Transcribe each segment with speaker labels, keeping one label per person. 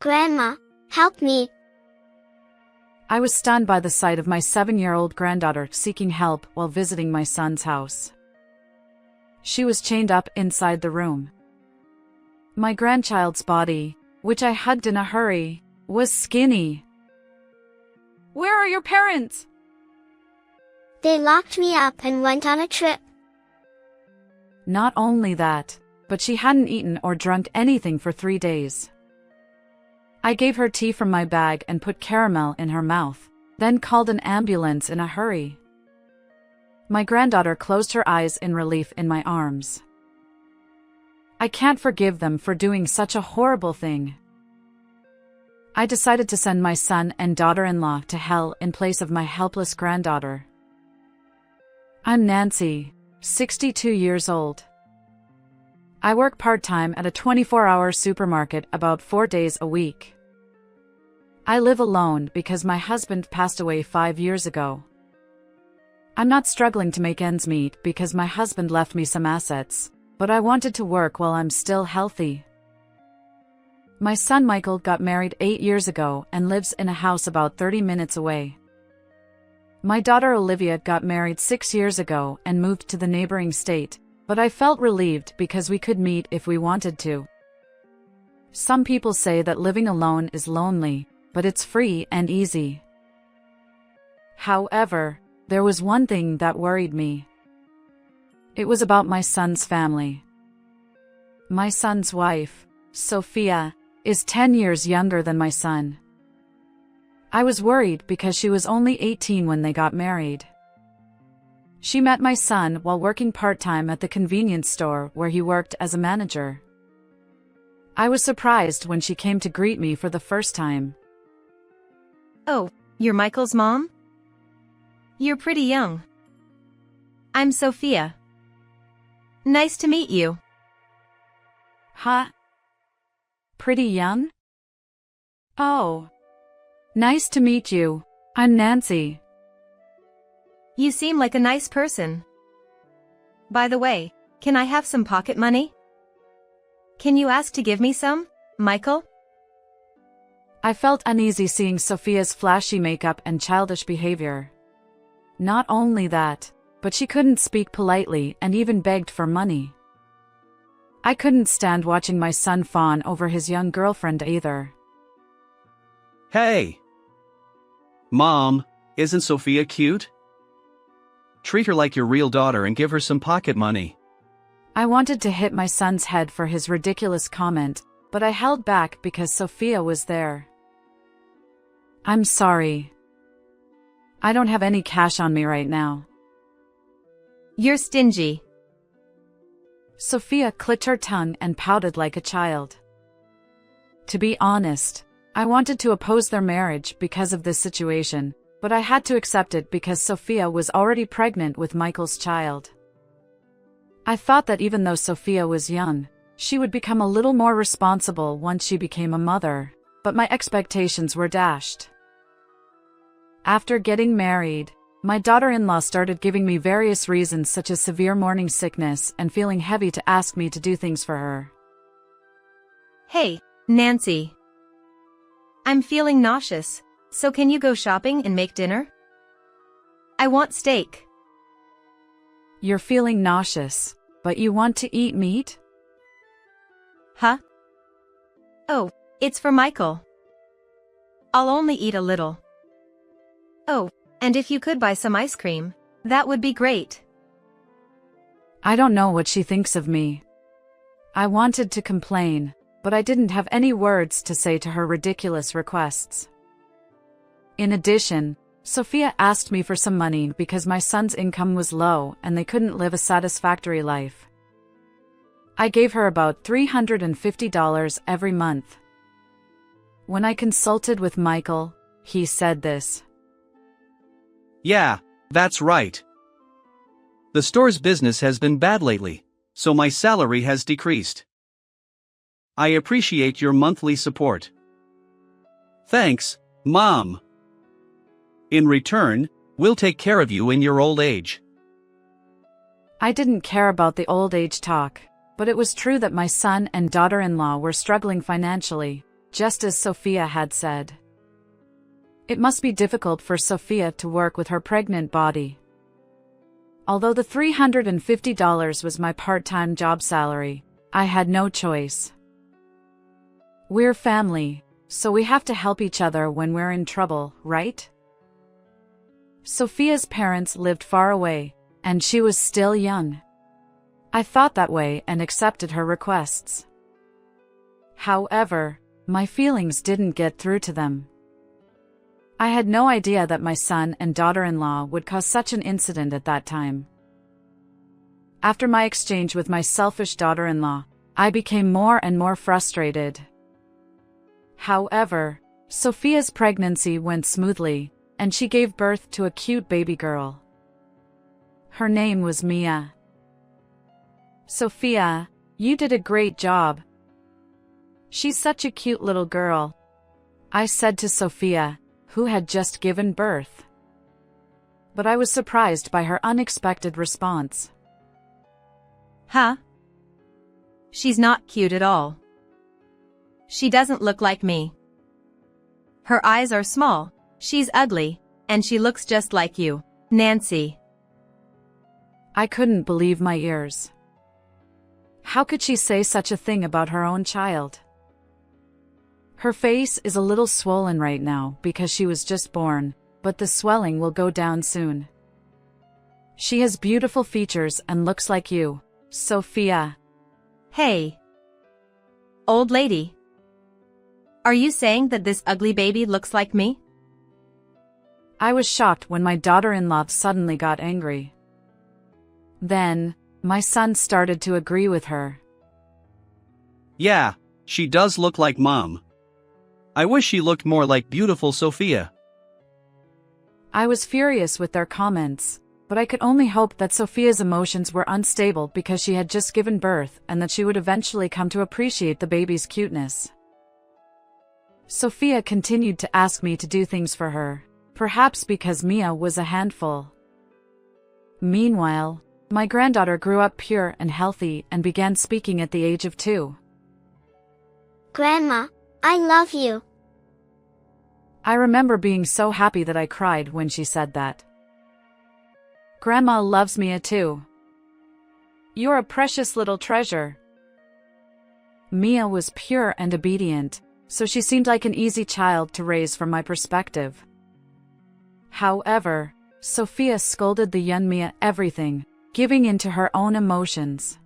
Speaker 1: Grandma, help me.
Speaker 2: I was stunned by the sight of my 7-year-old granddaughter seeking help while visiting my son's house. She was chained up inside the room. My grandchild's body, which I hugged in a hurry, was skinny. "Where are your parents?"
Speaker 1: They locked me up and went on a trip.
Speaker 2: Not only that, but she hadn't eaten or drunk anything for 3 days. I gave her tea from my bag and put caramel in her mouth, then called an ambulance in a hurry. My granddaughter closed her eyes in relief in my arms. I can't forgive them for doing such a horrible thing. I decided to send my son and daughter-in-law to hell in place of my helpless granddaughter. I'm Nancy, 62 years old. I work part-time at a 24-hour supermarket about 4 days a week. I live alone because my husband passed away 5 years ago. I'm not struggling to make ends meet because my husband left me some assets, but I wanted to work while I'm still healthy. My son Michael got married 8 years ago and lives in a house about 30 minutes away. My daughter Olivia got married 6 years ago and moved to the neighboring state, but I felt relieved because we could meet if we wanted to. Some people say that living alone is lonely, but it's free and easy. However, there was one thing that worried me. It was about my son's family. My son's wife, Sophia, is 10 years younger than my son. I was worried because she was only 18 when they got married. She met my son while working part-time at the convenience store where he worked as a manager. I was surprised when she came to greet me for the first time.
Speaker 3: "Oh, you're Michael's mom? You're pretty young. I'm Sophia. Nice to meet you."
Speaker 2: Huh? Pretty young? Oh. Nice to meet you. I'm Nancy.
Speaker 3: You seem like a nice person. By the way, can I have some pocket money? Can you ask to give me some, Michael?
Speaker 2: I felt uneasy seeing Sophia's flashy makeup and childish behavior. Not only that, but she couldn't speak politely and even begged for money. I couldn't stand watching my son fawn over his young girlfriend either.
Speaker 4: Hey! Mom, isn't Sophia cute? Treat her like your real daughter and give her some pocket money.
Speaker 2: I wanted to hit my son's head for his ridiculous comment, but I held back because Sophia was there. I'm sorry. I don't have any cash on me right now.
Speaker 3: You're stingy.
Speaker 2: Sophia clicked her tongue and pouted like a child. To be honest, I wanted to oppose their marriage because of this situation, but I had to accept it because Sophia was already pregnant with Michael's child. I thought that even though Sophia was young, she would become a little more responsible once she became a mother, but my expectations were dashed. After getting married, my daughter-in-law started giving me various reasons such as severe morning sickness and feeling heavy to ask me to do things for her.
Speaker 3: Hey, Nancy. I'm feeling nauseous, so can you go shopping and make dinner? I want steak.
Speaker 2: You're feeling nauseous, but you want to eat meat?
Speaker 3: Huh? Oh, it's for Michael. I'll only eat a little. Oh, and if you could buy some ice cream, that would be great.
Speaker 2: I don't know what she thinks of me. I wanted to complain, but I didn't have any words to say to her ridiculous requests. In addition, Sophia asked me for some money because my son's income was low and they couldn't live a satisfactory life. I gave her about $350 every month. When I consulted with Michael, he said this.
Speaker 4: Yeah, that's right. The store's business has been bad lately, so my salary has decreased. I appreciate your monthly support. Thanks, Mom. In return, we'll take care of you in your old age.
Speaker 2: I didn't care about the old age talk, but it was true that my son and daughter-in-law were struggling financially, just as Sophia had said. It must be difficult for Sophia to work with her pregnant body. Although the $350 was my part-time job salary, I had no choice. We're family, so we have to help each other when we're in trouble, right? Sophia's parents lived far away, and she was still young. I thought that way and accepted her requests. However, my feelings didn't get through to them. I had no idea that my son and daughter-in-law would cause such an incident at that time. After my exchange with my selfish daughter-in-law, I became more and more frustrated. However, Sophia's pregnancy went smoothly, and she gave birth to a cute baby girl. Her name was Mia. "Sophia, you did a great job. She's such a cute little girl," I said to Sophia, who had just given birth. But I was surprised by her unexpected response.
Speaker 3: Huh? She's not cute at all. She doesn't look like me. Her eyes are small, she's ugly, and she looks just like you, Nancy.
Speaker 2: I couldn't believe my ears. How could she say such a thing about her own child? Her face is a little swollen right now because she was just born, but the swelling will go down soon. She has beautiful features and looks like you, Sophia.
Speaker 3: Hey. Old lady. Are you saying that this ugly baby looks like me?
Speaker 2: I was shocked when my daughter-in-law suddenly got angry. Then, my son started to agree with her.
Speaker 4: Yeah, she does look like Mom. I wish she looked more like beautiful Sophia.
Speaker 2: I was furious with their comments, but I could only hope that Sophia's emotions were unstable because she had just given birth and that she would eventually come to appreciate the baby's cuteness. Sophia continued to ask me to do things for her, perhaps because Mia was a handful. Meanwhile, my granddaughter grew up pure and healthy and began speaking at the age of 2.
Speaker 1: Grandma, I love you.
Speaker 2: I remember being so happy that I cried when she said that. Grandma loves Mia too. You're a precious little treasure. Mia was pure and obedient, so she seemed like an easy child to raise from my perspective. However, Sophia scolded the young Mia everything, giving in to her own emotions.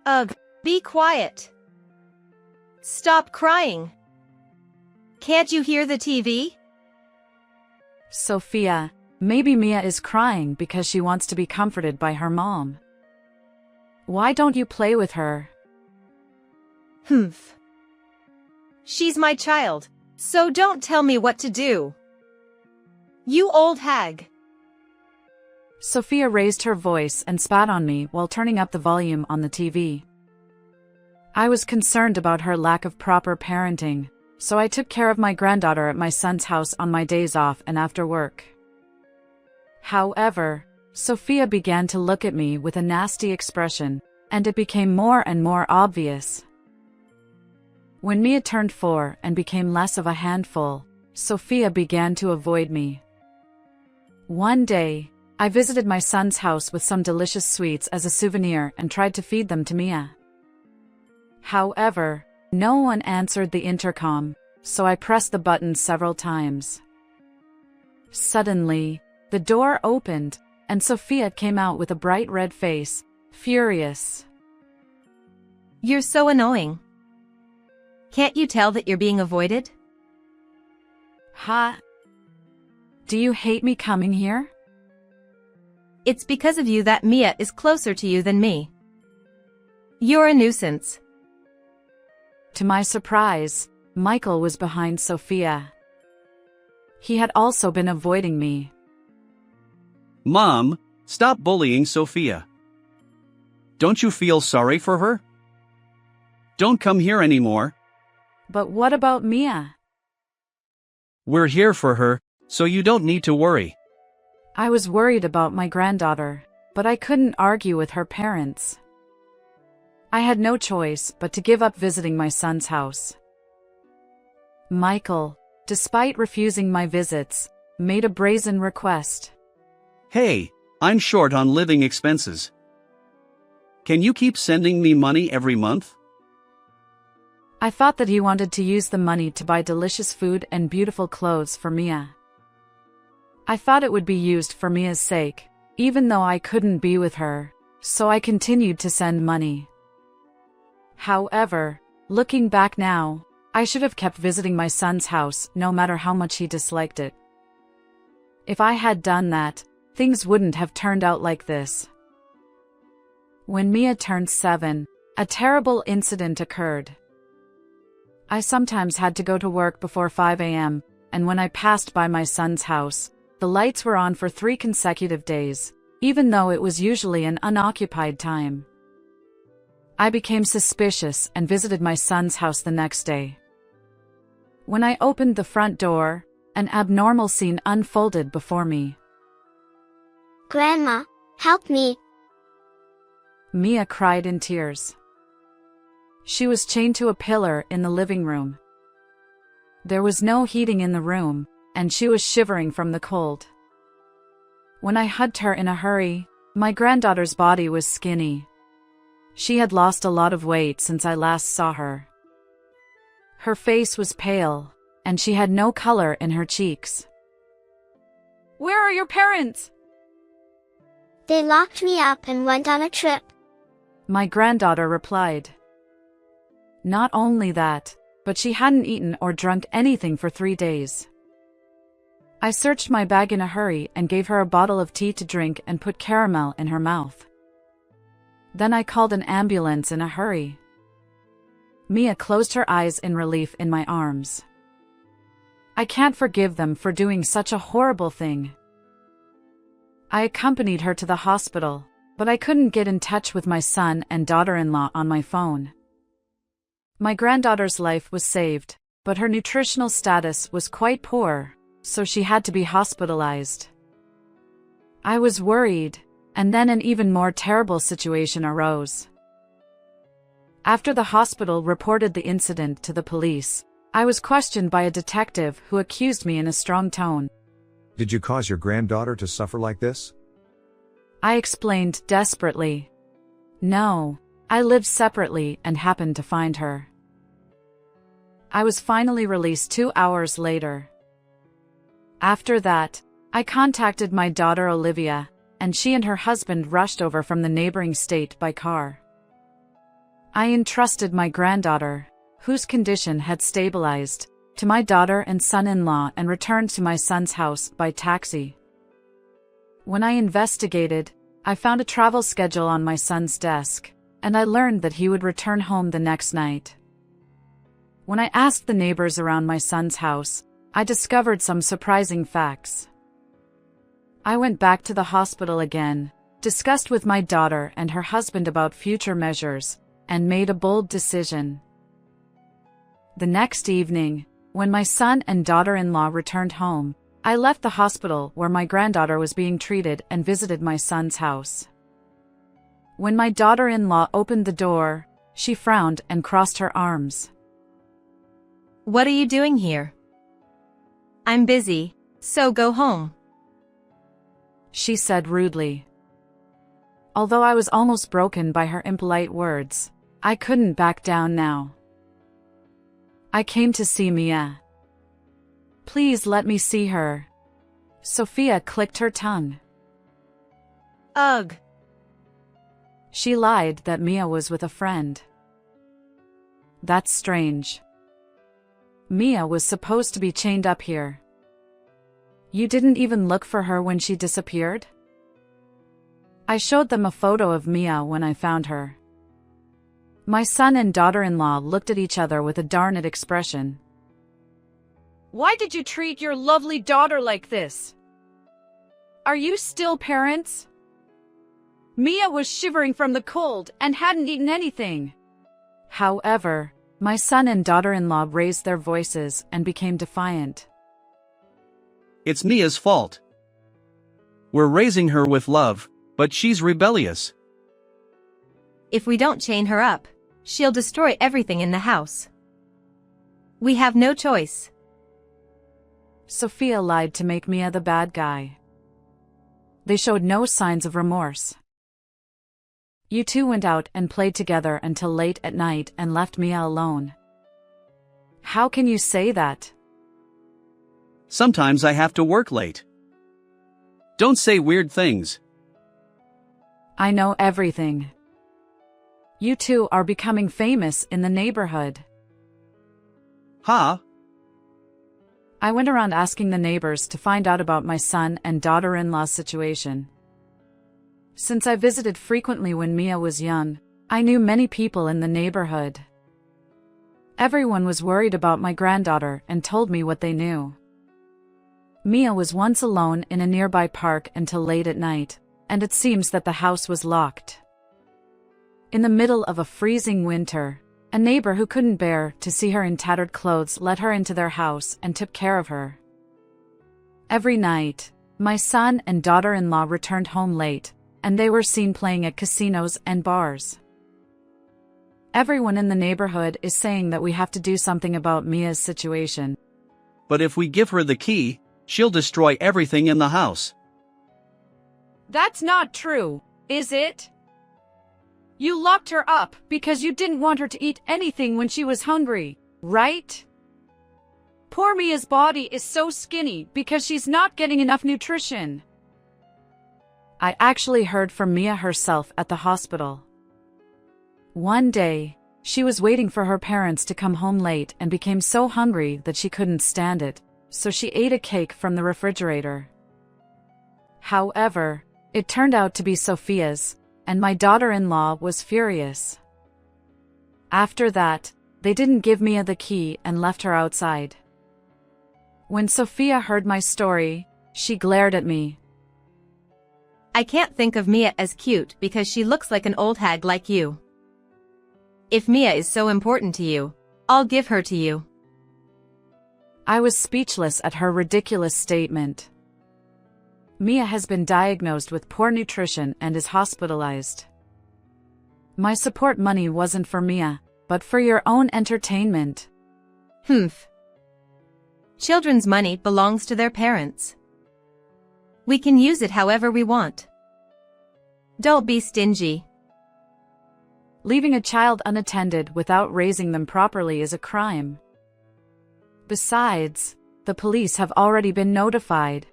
Speaker 3: Ugh, be quiet. Stop crying. Can't you hear the TV?
Speaker 2: Sophia, maybe Mia is crying because she wants to be comforted by her mom. Why don't you play with her?
Speaker 3: Humph. She's my child, so don't tell me what to do. You old hag.
Speaker 2: Sophia raised her voice and spat on me while turning up the volume on the TV. I was concerned about her lack of proper parenting, so I took care of my granddaughter at my son's house on my days off and after work. However, Sophia began to look at me with a nasty expression, and it became more and more obvious. When Mia turned 4 and became less of a handful, Sophia began to avoid me. One day, I visited my son's house with some delicious sweets as a souvenir and tried to feed them to Mia. However, no one answered the intercom, so I pressed the button several times. Suddenly, the door opened, and Sophia came out with a bright red face, furious.
Speaker 3: You're so annoying. Can't you tell that you're being avoided?
Speaker 2: Ha! Do you hate me coming here?
Speaker 3: It's because of you that Mia is closer to you than me. You're a nuisance.
Speaker 2: To my surprise, Michael was behind Sophia. He had also been avoiding me.
Speaker 4: Mom, stop bullying Sophia. Don't you feel sorry for her? Don't come here anymore.
Speaker 2: But what about Mia?
Speaker 4: We're here for her, so you don't need to worry.
Speaker 2: I was worried about my granddaughter, but I couldn't argue with her parents. I had no choice but to give up visiting my son's house. Michael, despite refusing my visits, made a brazen request.
Speaker 4: Hey, I'm short on living expenses. Can you keep sending me money every month?
Speaker 2: I thought that he wanted to use the money to buy delicious food and beautiful clothes for Mia. I thought it would be used for Mia's sake, even though I couldn't be with her, so I continued to send money. However, looking back now, I should have kept visiting my son's house no matter how much he disliked it. If I had done that, things wouldn't have turned out like this. When Mia turned 7, a terrible incident occurred. I sometimes had to go to work before 5 a.m., and when I passed by my son's house, the lights were on for 3 consecutive days, even though it was usually an unoccupied time. I became suspicious and visited my son's house the next day. When I opened the front door, an abnormal scene unfolded before me.
Speaker 1: Grandma, help me.
Speaker 2: Mia cried in tears. She was chained to a pillar in the living room. There was no heating in the room, and she was shivering from the cold. When I hugged her in a hurry, my granddaughter's body was skinny. She had lost a lot of weight since I last saw her. Her face was pale, and she had no color in her cheeks. "Where are your parents?"
Speaker 1: They locked me up and went on a trip.
Speaker 2: My granddaughter replied. Not only that, but she hadn't eaten or drunk anything for 3 days. I searched my bag in a hurry and gave her a bottle of tea to drink and put caramel in her mouth. Then I called an ambulance in a hurry. Mia closed her eyes in relief in my arms. I can't forgive them for doing such a horrible thing. I accompanied her to the hospital, but I couldn't get in touch with my son and daughter-in-law on my phone. My granddaughter's life was saved, but her nutritional status was quite poor, so she had to be hospitalized. I was worried, and then an even more terrible situation arose. After the hospital reported the incident to the police, I was questioned by a detective who accused me in a strong tone.
Speaker 5: Did you cause your granddaughter to suffer like this?
Speaker 2: I explained desperately. No, I lived separately and happened to find her. I was finally released 2 hours later. After that, I contacted my daughter Olivia, and she and her husband rushed over from the neighboring state by car. I entrusted my granddaughter, whose condition had stabilized, to my daughter and son-in-law and returned to my son's house by taxi. When I investigated, I found a travel schedule on my son's desk, and I learned that he would return home the next night. When I asked the neighbors around my son's house, I discovered some surprising facts. I went back to the hospital again, discussed with my daughter and her husband about future measures, and made a bold decision. The next evening, when my son and daughter-in-law returned home, I left the hospital where my granddaughter was being treated and visited my son's house. When my daughter-in-law opened the door, she frowned and crossed her arms.
Speaker 3: What are you doing here? I'm busy, so go home,
Speaker 2: she said rudely. Although I was almost broken by her impolite words, I couldn't back down now. I came to see Mia. Please let me see her. Sophia clicked her tongue.
Speaker 3: Ugh.
Speaker 2: She lied that Mia was with a friend. That's strange. Mia was supposed to be chained up here. You didn't even look for her when she disappeared? I showed them a photo of Mia when I found her. My son and daughter-in-law looked at each other with a darn it expression. Why did you treat your lovely daughter like this? Are you still parents? Mia was shivering from the cold and hadn't eaten anything. However, my son and daughter-in-law raised their voices and became defiant.
Speaker 4: It's Mia's fault. We're raising her with love, but she's rebellious.
Speaker 3: If we don't chain her up, she'll destroy everything in the house. We have no choice.
Speaker 2: Sophia lied to make Mia the bad guy. They showed no signs of remorse. You two went out and played together until late at night and left Mia alone. How can you say that?
Speaker 4: Sometimes I have to work late. Don't say weird things.
Speaker 2: I know everything. You two are becoming famous in the neighborhood.
Speaker 4: Huh?
Speaker 2: I went around asking the neighbors to find out about my son and daughter-in-law's situation. Since I visited frequently when Mia was young, I knew many people in the neighborhood. Everyone was worried about my granddaughter and told me what they knew. Mia was once alone in a nearby park until late at night, and it seems that the house was locked. In the middle of a freezing winter, a neighbor who couldn't bear to see her in tattered clothes let her into their house and took care of her. Every night, my son and daughter-in-law returned home late, and they were seen playing at casinos and bars. Everyone in the neighborhood is saying that we have to do something about Mia's situation.
Speaker 4: But if we give her the key, she'll destroy everything in the house.
Speaker 2: That's not true, is it? You locked her up because you didn't want her to eat anything when she was hungry, right? Poor Mia's body is so skinny because she's not getting enough nutrition. I actually heard from Mia herself at the hospital. One day, she was waiting for her parents to come home late and became so hungry that she couldn't stand it, so she ate a cake from the refrigerator. However, it turned out to be Sophia's, and my daughter-in-law was furious. After that, they didn't give Mia the key and left her outside. When Sophia heard my story, she glared at me.
Speaker 3: I can't think of Mia as cute because she looks like an old hag like you. If Mia is so important to you, I'll give her to you.
Speaker 2: I was speechless at her ridiculous statement. Mia has been diagnosed with poor nutrition and is hospitalized. My support money wasn't for Mia, but for your own entertainment.
Speaker 3: Humph. Children's money belongs to their parents. We can use it however we want. Don't be stingy.
Speaker 2: Leaving a child unattended without raising them properly is a crime. Besides, the police have already been notified.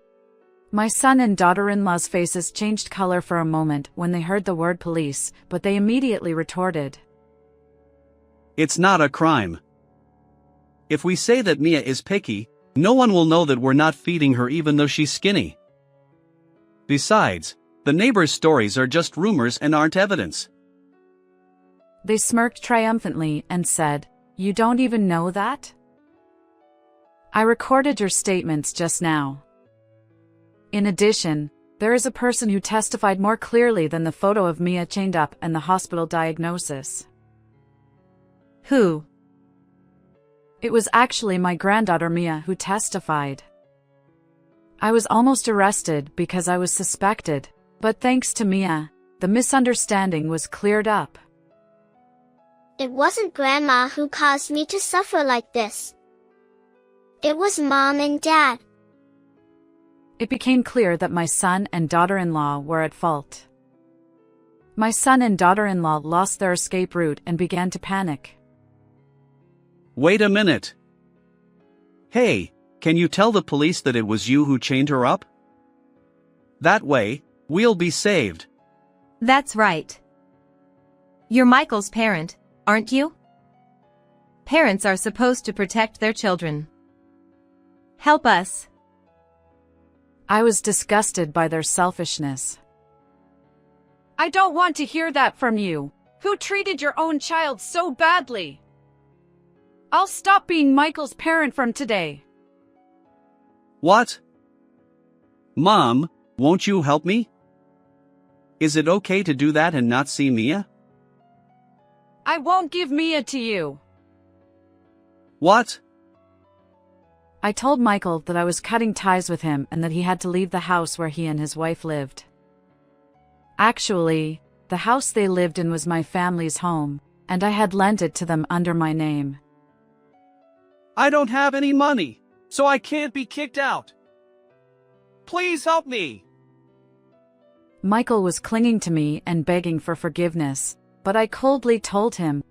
Speaker 2: My son and daughter-in-law's faces changed color for a moment when they heard the word police, but they immediately retorted.
Speaker 4: It's not a crime. If we say that Mia is picky, no one will know that we're not feeding her even though she's skinny. Besides, the neighbors' stories are just rumors and aren't evidence.
Speaker 2: They smirked triumphantly and said, "You don't even know that?" I recorded your statements just now. In addition, there is a person who testified more clearly than the photo of Mia chained up and the hospital diagnosis.
Speaker 3: Who?
Speaker 2: It was actually my granddaughter Mia who testified. I was almost arrested because I was suspected, but thanks to Mia, the misunderstanding was cleared up.
Speaker 1: It wasn't Grandma who caused me to suffer like this. It was Mom and Dad.
Speaker 2: It became clear that my son and daughter-in-law were at fault. My son and daughter-in-law lost their escape route and began to panic.
Speaker 4: Wait a minute. Hey, can you tell the police that it was you who chained her up? That way, we'll be saved.
Speaker 3: That's right. You're Michael's parent, aren't you? Parents are supposed to protect their children. Help us.
Speaker 2: I was disgusted by their selfishness. I don't want to hear that from you. Who treated your own child so badly? I'll stop being Michael's parent from today.
Speaker 4: What? Mom, won't you help me? Is it okay to do that and not see Mia?
Speaker 2: I won't give Mia to you.
Speaker 4: What?
Speaker 2: I told Michael that I was cutting ties with him and that he had to leave the house where he and his wife lived. Actually, the house they lived in was my family's home, and I had lent it to them under my name.
Speaker 4: I don't have any money, so I can't be kicked out. Please help me.
Speaker 2: Michael was clinging to me and begging for forgiveness, but I coldly told him,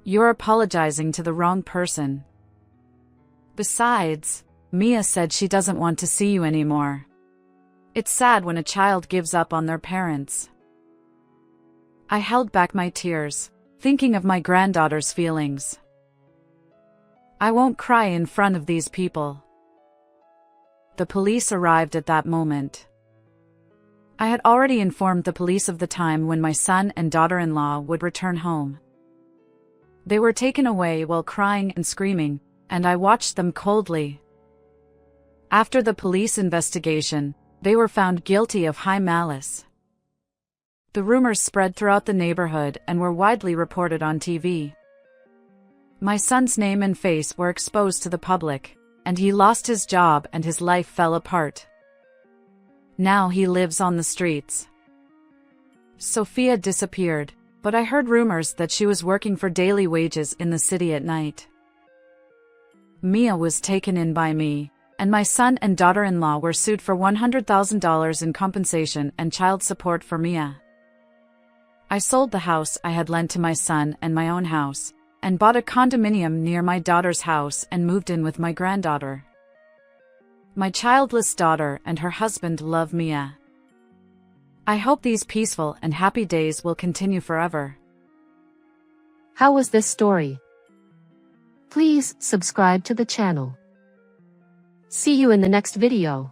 Speaker 2: "You're apologizing to the wrong person. Besides, Mia said she doesn't want to see you anymore. It's sad when a child gives up on their parents." I held back my tears, thinking of my granddaughter's feelings. I won't cry in front of these people. The police arrived at that moment. I had already informed the police of the time when my son and daughter-in-law would return home. They were taken away while crying and screaming, and I watched them coldly. After the police investigation, they were found guilty of high malice. The rumors spread throughout the neighborhood and were widely reported on TV. My son's name and face were exposed to the public, and he lost his job and his life fell apart. Now he lives on the streets. Sophia disappeared, but I heard rumors that she was working for daily wages in the city at night. Mia was taken in by me, and my son and daughter-in-law were sued for $100,000 in compensation and child support for Mia. I sold the house I had lent to my son and my own house, and bought a condominium near my daughter's house and moved in with my granddaughter. My childless daughter and her husband love Mia. I hope these peaceful and happy days will continue forever.
Speaker 6: How was this story? Please subscribe to the channel. See you in the next video.